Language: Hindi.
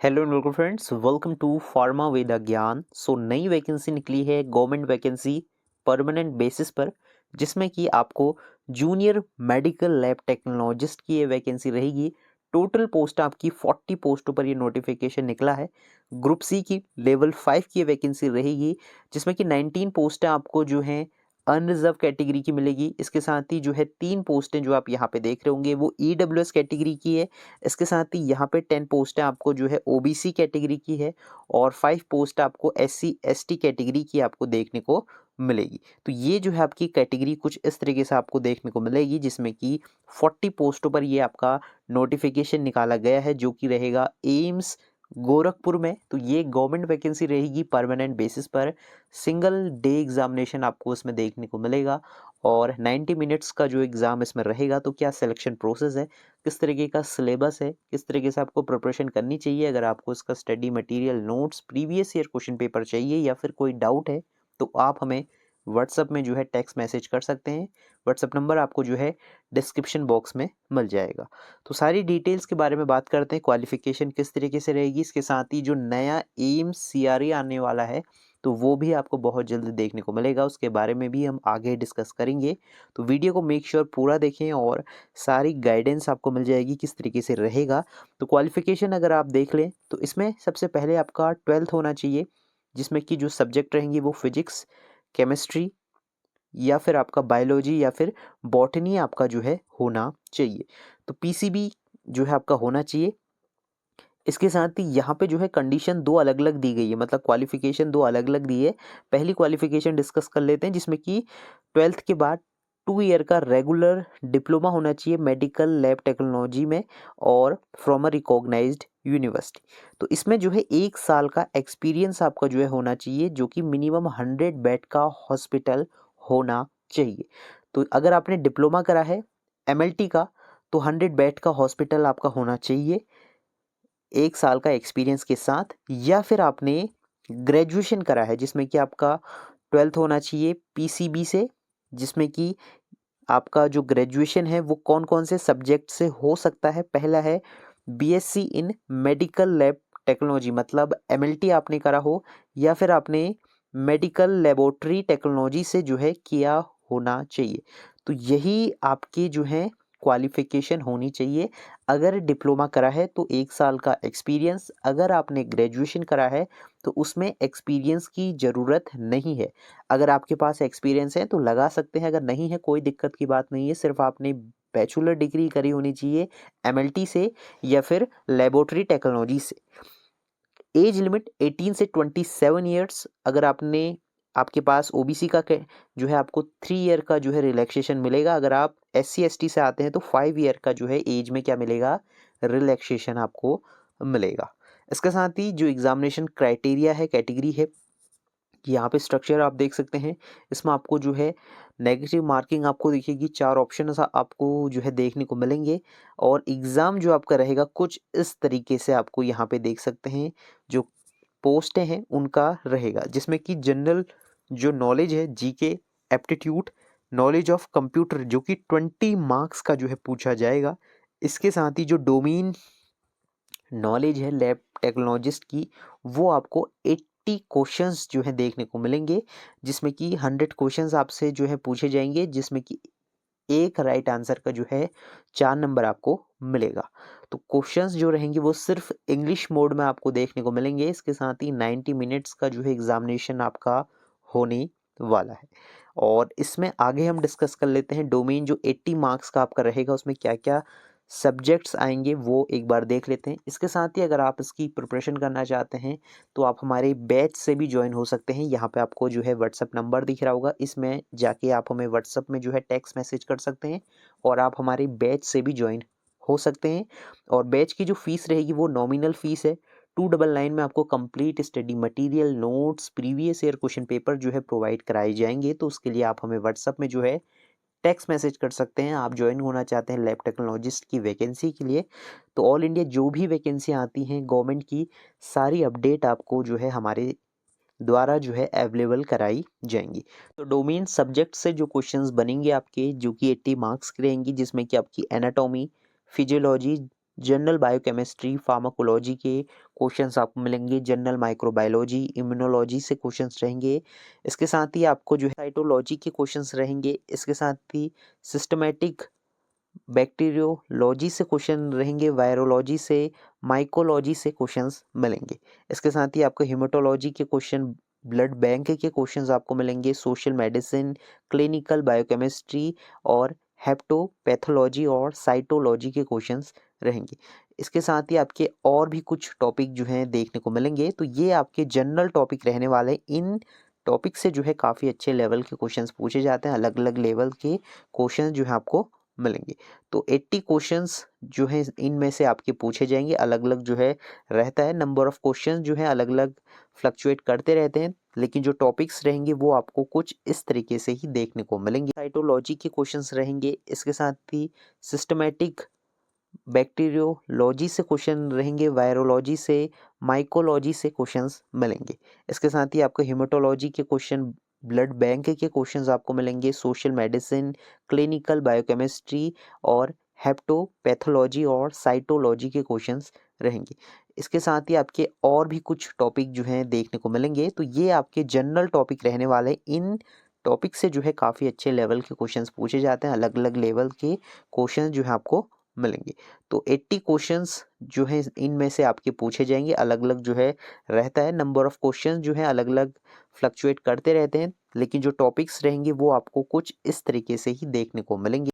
Hello welcome friends, welcome to pharma Veda Gyan. नई वैकेंसी निकली है गवर्नमेंट वैकेंसी परमानेंट बेसिस पर, जिसमें कि आपको जूनियर मेडिकल लैब टेक्नोलॉजिस्ट की ये वैकेंसी रहेगी। टोटल पोस्ट आपकी 40 पोस्टों पर ये नोटिफिकेशन निकला है। ग्रुप सी की लेवल 5 की वैकेंसी रहेगी, जिसमें कि 19 पोस्टें आपको जो हैं अनरिजर्व कैटेगरी की मिलेगी। इसके साथ ही जो है 3 पोस्टें जो आप यहाँ पे देख रहे होंगे वो ईडब्ल्यूएस कैटेगरी की है। इसके साथ ही यहाँ पे 10 पोस्ट आपको जो है ओबीसी कैटेगरी की है और 5 पोस्ट आपको एससी एसटी कैटेगरी की आपको देखने को मिलेगी। तो ये जो है आपकी कैटेगरी कुछ इस तरीके से आपको देखने को मिलेगी, जिसमें कि 40 पोस्टों पर ये आपका नोटिफिकेशन निकाला गया है, जो कि रहेगा एम्स गोरखपुर में। तो ये गवर्नमेंट वैकेंसी रहेगी परमानेंट बेसिस पर। सिंगल डे एग्जामिनेशन आपको इसमें देखने को मिलेगा और 90 मिनट्स का जो एग्ज़ाम इसमें रहेगा। तो क्या सिलेक्शन प्रोसेस है, किस तरीके का सिलेबस है, किस तरीके से आपको प्रिपरेशन करनी चाहिए, अगर आपको इसका study material, notes, previous year question paper चाहिए या फिर कोई डाउट है, तो आप हमें व्हाट्सएप में जो है टेक्स्ट मैसेज कर सकते हैं। व्हाट्सएप नंबर आपको जो है डिस्क्रिप्शन बॉक्स में मिल जाएगा। तो सारी डिटेल्स के बारे में बात करते हैं, क्वालिफिकेशन किस तरीके से रहेगी। इसके साथ ही जो नया एम्स सीआरए आने वाला है, तो वो भी आपको बहुत जल्द देखने को मिलेगा, उसके बारे में भी हम आगे डिस्कस करेंगे। तो वीडियो को मेक श्योर पूरा देखें और सारी गाइडेंस आपको मिल जाएगी किस तरीके से रहेगा। तो क्वालिफिकेशन अगर आप देख लें तो इसमें सबसे पहले आपका 12th होना चाहिए, जिसमें कि जो सब्जेक्ट रहेंगे वो फिजिक्स, केमिस्ट्री या फिर आपका बायोलॉजी या फिर बॉटनी आपका जो है होना चाहिए। तो पीसीबी जो है आपका होना चाहिए। इसके साथ ही यहाँ पे जो है कंडीशन दो अलग अलग दी गई है, मतलब क्वालिफिकेशन दो अलग अलग दी है। पहली क्वालिफिकेशन डिस्कस कर लेते हैं, जिसमें कि 12th के बाद 2 ईयर का रेगुलर डिप्लोमा होना चाहिए मेडिकल लैब टेक्नोलॉजी में और फ्रॉम अ रिकॉग्नाइज्ड यूनिवर्सिटी। तो इसमें जो है 1 साल का एक्सपीरियंस आपका जो है होना चाहिए, जो कि मिनिमम 100 बेड का हॉस्पिटल होना चाहिए। तो अगर आपने डिप्लोमा करा है एमएलटी का, तो 100 बेड का हॉस्पिटल आपका होना चाहिए 1 साल का एक्सपीरियंस के साथ, या फिर आपने ग्रेजुएशन करा है जिसमें कि आपका 12th होना चाहिए पीसीबी से, जिसमें कि आपका जो ग्रेजुएशन है वो कौन कौन से सब्जेक्ट से हो सकता है। पहला है BSc in medical lab technology, मतलब एमएलटी आपने करा हो, या फिर आपने मेडिकल लेबोरेटरी टेक्नोलॉजी से जो है किया होना चाहिए। तो यही आपकी जो है क्वालिफिकेशन होनी चाहिए। अगर डिप्लोमा करा है तो 1 साल का एक्सपीरियंस, अगर आपने ग्रेजुएशन करा है तो उसमें एक्सपीरियंस की ज़रूरत नहीं है। अगर आपके पास एक्सपीरियंस है तो लगा सकते हैं, अगर नहीं है कोई दिक्कत की बात नहीं है। सिर्फ आपने बैचलर डिग्री करी होनी चाहिए एमएलटी से या फिर लेबोरेटरी टेक्नोलॉजी से। एज लिमिट 18 से 27 ईयर्स। अगर आपने आपके पास ओबीसी का जो है आपको 3 ईयर का जो है रिलैक्सेशन मिलेगा। अगर आप एससी एसटी से आते हैं तो 5 ईयर का जो है एज में क्या मिलेगा, रिलैक्सेशन आपको मिलेगा। इसके साथ ही जो एग्जामिनेशन क्राइटेरिया है, कैटेगरी है, यहाँ पे स्ट्रक्चर आप देख सकते हैं। इसमें आपको जो है नेगेटिव मार्किंग आपको दिखेगी, 4 ऑप्शन आपको जो है देखने को मिलेंगे और एग्ज़ाम जो आपका रहेगा कुछ इस तरीके से आपको यहाँ पे देख सकते हैं। जो पोस्टें हैं उनका रहेगा, जिसमें कि जनरल जो नॉलेज है, GK, aptitude, knowledge of computer, जो कि 20 मार्क्स का जो है पूछा जाएगा। इसके साथ ही जो डोमेन नॉलेज है लैब टेक्नोलॉजिस्ट की, वो आपको 80 क्वेश्चंस जो है देखने को मिलेंगे, जिसमें कि 100 क्वेश्चंस आपसे जो है पूछे जाएंगे, जिसमें कि एक राइट आंसर का जो है 4 नंबर आपको मिलेगा। तो क्वेश्चंस जो रहेंगे वो सिर्फ इंग्लिश मोड में आपको देखने को मिलेंगे। इसके साथ ही 90 मिनट्स का जो है एग्जामिनेशन आपका होने वाला है। और इसमें आगे हम डिस्कस कर लेते हैं डोमेन जो 80 मार्क्स का आपका रहेगा उसमें क्या क्या सब्जेक्ट्स आएंगे वो एक बार देख लेते हैं। इसके साथ ही अगर आप इसकी प्रिपरेशन करना चाहते हैं तो आप हमारे बैच से भी ज्वाइन हो सकते हैं। यहाँ पे आपको जो है व्हाट्सअप नंबर दिख रहा होगा, इसमें जाके आप हमें व्हाट्सअप में जो है टेक्स्ट मैसेज कर सकते हैं और आप हमारे बैच से भी ज्वाइन हो सकते हैं। और बैच की जो फीस रहेगी वो नॉमिनल फीस है। 299 में आपको complete study material, notes, previous year question paper जो है प्रोवाइड कराए जाएंगे। तो उसके लिए आप हमें व्हाट्सअप में जो है टेक्स्ट मैसेज कर सकते हैं। आप ज्वाइन होना चाहते हैं लैब टेक्नोलॉजिस्ट की वैकेंसी के लिए, तो ऑल इंडिया जो भी वैकेंसी आती हैं गवर्नमेंट की, सारी अपडेट आपको जो है हमारे द्वारा जो है अवेलेबल कराई जाएंगी। तो डोमेन सब्जेक्ट से जो क्वेश्चंस बनेंगे आपके, जो कि 80 मार्क्स के रहेंगी, जिसमें कि आपकी anatomy, physiology, general biochemistry, pharmacology के क्वेश्चंस आपको मिलेंगे, जनरल माइक्रोबायोलॉजी, इम्यूनोलॉजी से क्वेश्चंस रहेंगे। इसके साथ ही आपको जो है साइटोलॉजी के क्वेश्चंस रहेंगे। इसके साथ ही सिस्टमेटिक बैक्टीरियोलॉजी से क्वेश्चन रहेंगे, वायरोलॉजी से, माइकोलॉजी से क्वेश्चंस मिलेंगे। इसके साथ ही आपको हेमेटोलॉजी के क्वेश्चन, ब्लड बैंक के क्वेश्चंस आपको मिलेंगे, सोशल मेडिसिन, क्लिनिकल बायोकेमिस्ट्री और हेप्टोपैथोलॉजी और साइटोलॉजी के क्वेश्चंस रहेंगे। इसके साथ ही आपके और भी कुछ टॉपिक जो हैं देखने को मिलेंगे। तो ये आपके जनरल टॉपिक रहने वाले हैं। इन टॉपिक से जो है काफ़ी अच्छे लेवल के क्वेश्चंस पूछे जाते हैं, अलग अलग लेवल के क्वेश्चंस जो है आपको मिलेंगे। तो 80 क्वेश्चंस जो है इनमें से आपके पूछे जाएंगे, अलग अलग जो है रहता है, नंबर ऑफ क्वेश्चंस जो है अलग अलग फ्लक्चुएट करते रहते हैं, लेकिन जो टॉपिक्स रहेंगे वो आपको कुछ इस तरीके से ही देखने को मिलेंगे। साइटोलॉजी के क्वेश्चंस रहेंगे। इसके साथ ही सिस्टमेटिक बैक्टीरियोलॉजी से क्वेश्चन रहेंगे, वायरोलॉजी से, माइकोलॉजी से क्वेश्चंस मिलेंगे। इसके साथ ही आपको हेमेटोलॉजी के क्वेश्चन, ब्लड बैंक के क्वेश्चंस आपको मिलेंगे, सोशल मेडिसिन, क्लिनिकल बायोकेमिस्ट्री और हेप्टोपैथोलॉजी और साइटोलॉजी के क्वेश्चंस रहेंगे। इसके साथ ही आपके और भी कुछ टॉपिक जो हैं देखने को मिलेंगे। तो ये आपके जनरल टॉपिक रहने वाले हैं। इन टॉपिक से जो है काफ़ी अच्छे लेवल के क्वेश्चंस पूछे जाते हैं, अलग अलग लेवल के क्वेश्चंस जो है आपको मिलेंगे। तो 80 क्वेश्चंस जो है इनमें से आपके पूछे जाएंगे, अलग अलग जो है रहता है, नंबर ऑफ क्वेश्चंस जो है अलग अलग फ्लक्चुएट करते रहते हैं, लेकिन जो टॉपिक्स रहेंगे वो आपको कुछ इस तरीके से ही देखने को मिलेंगे।